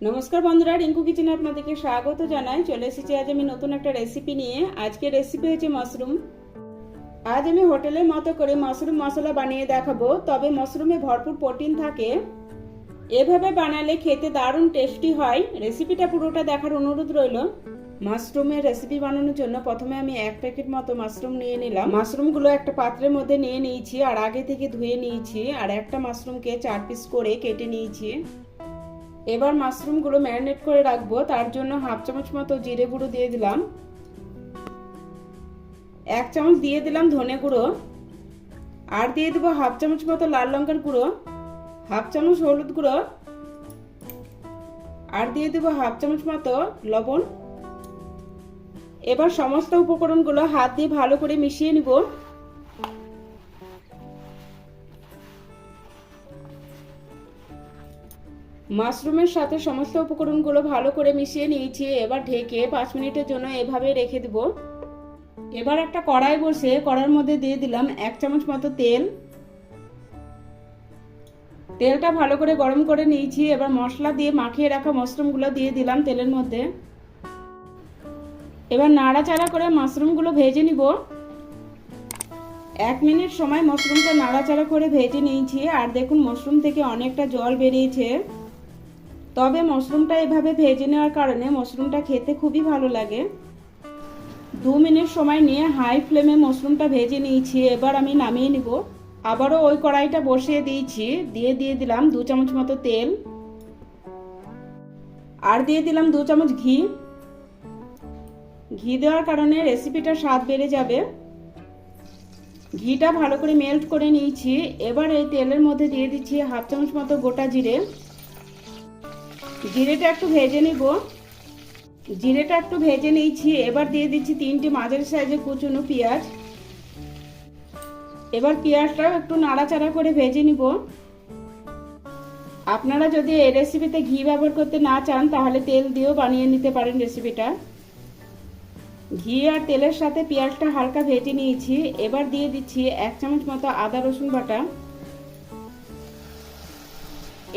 নমস্কার বন্ধুরা, রিঙ্কু কিচেনে আপনাদেরকে স্বাগত জানাই। চলে এসেছি আজ আমি নতুন একটা রেসিপি নিয়ে। আজকে রেসিপি হচ্ছে মাশরুম। আজ আমি হোটেলের মতো করে মাশরুম মশলা বানিয়ে দেখাবো, তবে মাশরুমে ভরপুর প্রোটিন থাকে। এভাবে বানালে খেতে দারুণ টেস্টি হয়। রেসিপিটা পুরোটা দেখার অনুরোধ রইল। মাশরুমের রেসিপি বানানোর জন্য প্রথমে আমি 1 প্যাকেট মতো মাশরুম নিয়ে নিলাম। মাশরুমগুলো একটা পাত্রের মধ্যে নিয়ে নিয়েছি আর আগে থেকে ধুয়ে নিয়েছি। আর একটা মাশরুমকে 4 পিস করে কেটে নিয়েছি। এবার মাশরুমগুলো ম্যারিনেট করে রাখবো। তার জন্য 1/2 চামচ মতো জিরে গুঁড়ো দিয়ে দিলাম, 1 চামচ দিয়ে দিলাম ধনে গুঁড়ো, আর দিয়ে দেবো 1/2 চামচ মতো লাল লঙ্কার গুঁড়ো, 1/2 চামচ হলুদ গুঁড়ো, আর দিয়ে দেবো 1/2 চামচ মতো লবণ। এবার সমস্ত উপকরণগুলো হাত দিয়ে ভালো করে মিশিয়ে নিব। মাশরুমের সাথে সমস্ত উপকরণগুলো ভালো করে মিশিয়ে নিয়েছি। এবার ঢেকে 5 মিনিটের জন্য এভাবে রেখে দেব। এবার একটা কড়াই বসে কড়াইয়ের মধ্যে দিয়ে দিলাম 1 চামচ মতো তেল। তেলটা ভালো করে গরম করে নিয়েছি। এবার মশলা দিয়ে মাখিয়ে রাখা মাশরুমগুলো দিয়ে দিলাম তেলের মধ্যে। এবার নাড়াচাড়া করে মাশরুমগুলো ভেজে নিব। 1 মিনিট সময় মাশরুমটা নাড়াচাড়া করে ভেজে নিয়েছি। আর দেখুন মাশরুম থেকে অনেকটা জল বেরিয়েছে। তবে মাশরুমটা এভাবে ভেজে নেওয়ার কারণে মাশরুমটা খেতে খুবই ভালো লাগে। 2 মিনিট সময় নিয়ে হাই ফ্লেমে মাশরুমটা ভেজে নিয়েছি। এবার আমি নামিয়ে নিব। আবারও ওই কড়াইটা বসিয়ে দিয়েছি। দিয়ে দিলাম 2 চামচ মতো তেল, আর দিয়ে দিলাম 2 চামচ ঘি। ঘি দেওয়ার কারণে রেসিপিটার স্বাদ বেড়ে যাবে। ঘিটা ভালো করে মেল্ট করে নিয়েছি। এবার এই তেলের মধ্যে দিয়ে দিচ্ছি 1/2 চামচ মতো গোটা জিরে। জিরেটা একটু ভেজে নিব। জিরেটা একটু ভেজে নিয়েছি। এবার দিয়ে দিচ্ছি 3টে মাঝারি সাইজের কুচনো পেঁয়াজ। এবার পেঁয়াজটাও একটু নাড়াচাড়া করে ভেজে নিব। আপনারা যদি এই রেসিপিতে ঘি ব্যবহার করতে না চান তাহলে তেল দিয়েও বানিয়ে নিতে পারেন রেসিপিটা। ঘি আর তেলের সাথে পেঁয়াজটা হালকা ভেজে নিয়েছি। এবার দিয়ে দিচ্ছি 1 চামচ মতো আদা রসুন বাটা।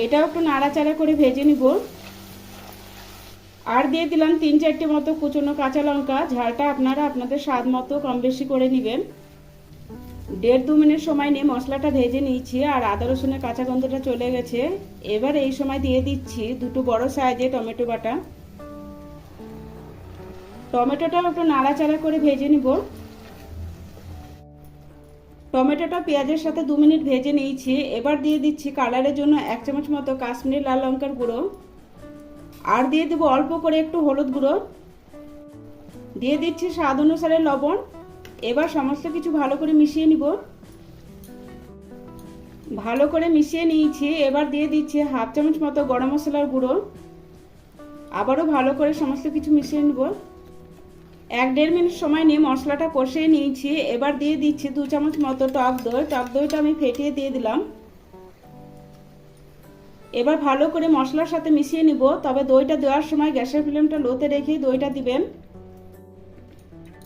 এটাও একটু নাড়াচাড়া করে ভেজে নিব। আর দিয়ে দিলাম 3-4টে মতো কুচনো কাঁচা লঙ্কা। ঝালটা আপনারা আপনাদের স্বাদ মতো কম বেশি করে নেবেন। 1.5-2 মিনিট সময় নিয়ে মশলাটা ভেজে নিয়েছি আর আদা রসুনের কাঁচা গন্ধটা চলে গেছে। এবার এই সময় দিয়ে দিচ্ছি 2টো বড় সাইজের টমেটো বাটা। টমেটোটাও একটু নাড়াচাড়া করে ভেজে নিব। টমেটোটা পেঁয়াজের সাথে 2 মিনিট ভেজে নিয়েছি। এবার দিয়ে দিচ্ছি কালারের জন্য 1 চামচ মতো কাশ্মীরি লাল লঙ্কার গুঁড়ো, আর দিয়ে দেবো অল্প করে একটু হলুদ গুঁড়ো, দিয়ে দিচ্ছি স্বাদ অনুসারে লবণ। এবার সমস্ত কিছু ভালো করে মিশিয়ে নিব। ভালো করে মিশিয়ে নিয়েছি। এবার দিয়ে দিচ্ছি 1/2 চামচ মতো গরম মশলার গুঁড়ো। আবারও ভালো করে সমস্ত কিছু মিশিয়ে নিব। 1-1.5 মিনিট সময় নিয়ে মশলাটা কষিয়ে নিয়েছি। এবার দিয়ে দিচ্ছি 2 চামচ মতো টক দই। টক দইটা আমি ফেটিয়ে দিয়ে দিলাম। এবার ভালো করে মশলার সাথে মিশিয়ে নিব। তবে দইটা দেওয়ার সময় গ্যাসের ফ্লেমটা লোতে রেখেই দইটা দিবেন।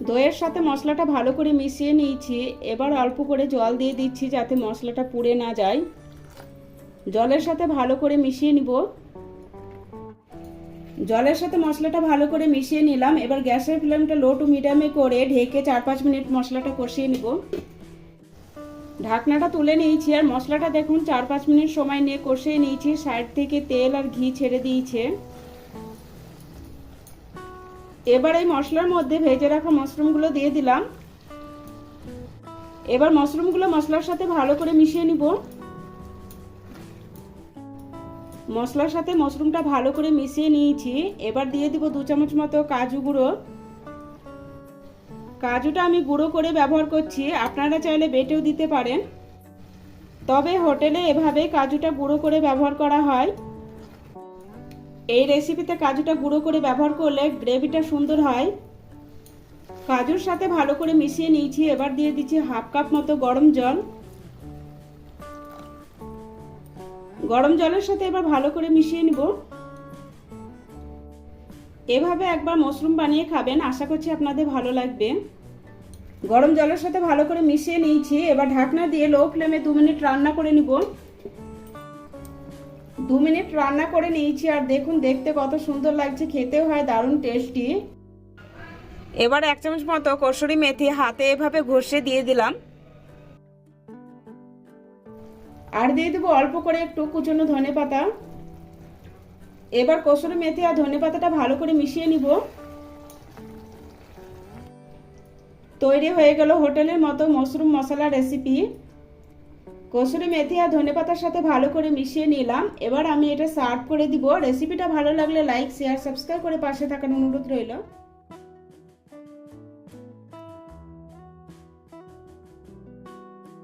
দইয়ের সাথে মশলাটা ভালো করে মিশিয়ে নিয়েছি। এবার অল্প করে জল দিয়ে দিচ্ছি যাতে মশলাটা পুড়ে না যায়। জলের সাথে ভালো করে মিশিয়ে নিব। জলের সাথে মশলাটা ভালো করে মিশিয়ে নিলাম। এবার গ্যাসের ফ্লেমটা লো টু মিডিয়ামে করে ঢেকে 4-5 মিনিট মশলাটা কষিয়ে নিব। ঢাকনাটা তুলে নিয়েছি আর মশলাটা দেখুন 4-5 মিনিট সময় নিয়ে কষিয়ে নিয়েছি। সাইড থেকে তেল আর ঘি ছেড়ে দিয়েছে। এবার এই মশলার মধ্যে ভেজে রাখা মাশরুমগুলো দিয়ে দিলাম। এবার মাশরুমগুলো মশলার সাথে ভালো করে মিশিয়ে নিব। মশলার সাথে মাশরুমটা ভালো করে মিশিয়ে নিয়েছি। এবার দিয়ে দিব 2 চামচ মতো কাজু গুঁড়ো। কাজুটা আমি গুঁড়ো করে ব্যবহার করছি, আপনারা চাইলে বেটেও দিতে পারেন। তবে হোটেলে এভাবে কাজুটা গুঁড়ো করে ব্যবহার করা হয়। এই রেসিপিতে কাজুটা গুঁড়ো করে ব্যবহার করলে গ্রেভিটা সুন্দর হয়। কাজুর সাথে ভালো করে মিশিয়ে নিয়েছি। এবার দিয়ে দিচ্ছি 1/2 কাপ মতো গরম জল। গরম জলের সাথে এবার ভালো করে মিশিয়ে নিব। এভাবে একবার মাশরুম বানিয়ে খাবেন, আশা করছি আপনাদের ভালো লাগবে। গরম জলের সাথে ভালো করে মিশিয়ে নিয়েছি। এবার ঢাকনা দিয়ে লো ফ্লেমে 2 মিনিট রান্না করে নিব। 2 মিনিট রান্না করে নিয়েছি আর দেখুন দেখতে কত সুন্দর লাগছে, খেতেও হয় দারুণ টেস্টি। এবার 1 চামচ মতো কসুরি মেথি হাতে এভাবে ঘষে দিয়ে দিলাম, আর দিয়ে দেবো অল্প করে একটু কুচনো ধনেপাতা। এবার কসুরি মেথি আর ধনেপাতাটা ভালো করে মিশিয়ে নিব। তৈরি হয়ে গেল হোটেলের মতো মাশরুম মশলা রেসিপি। কসুরি মেথি আর ধনেপাতার সাথে ভালো করে মিশিয়ে নিলাম। এবার আমি এটা সার্ভ করে দিব। রেসিপিটা ভালো লাগলে লাইক শেয়ার সাবস্ক্রাইব করে পাশে থাকার অনুরোধ রইল।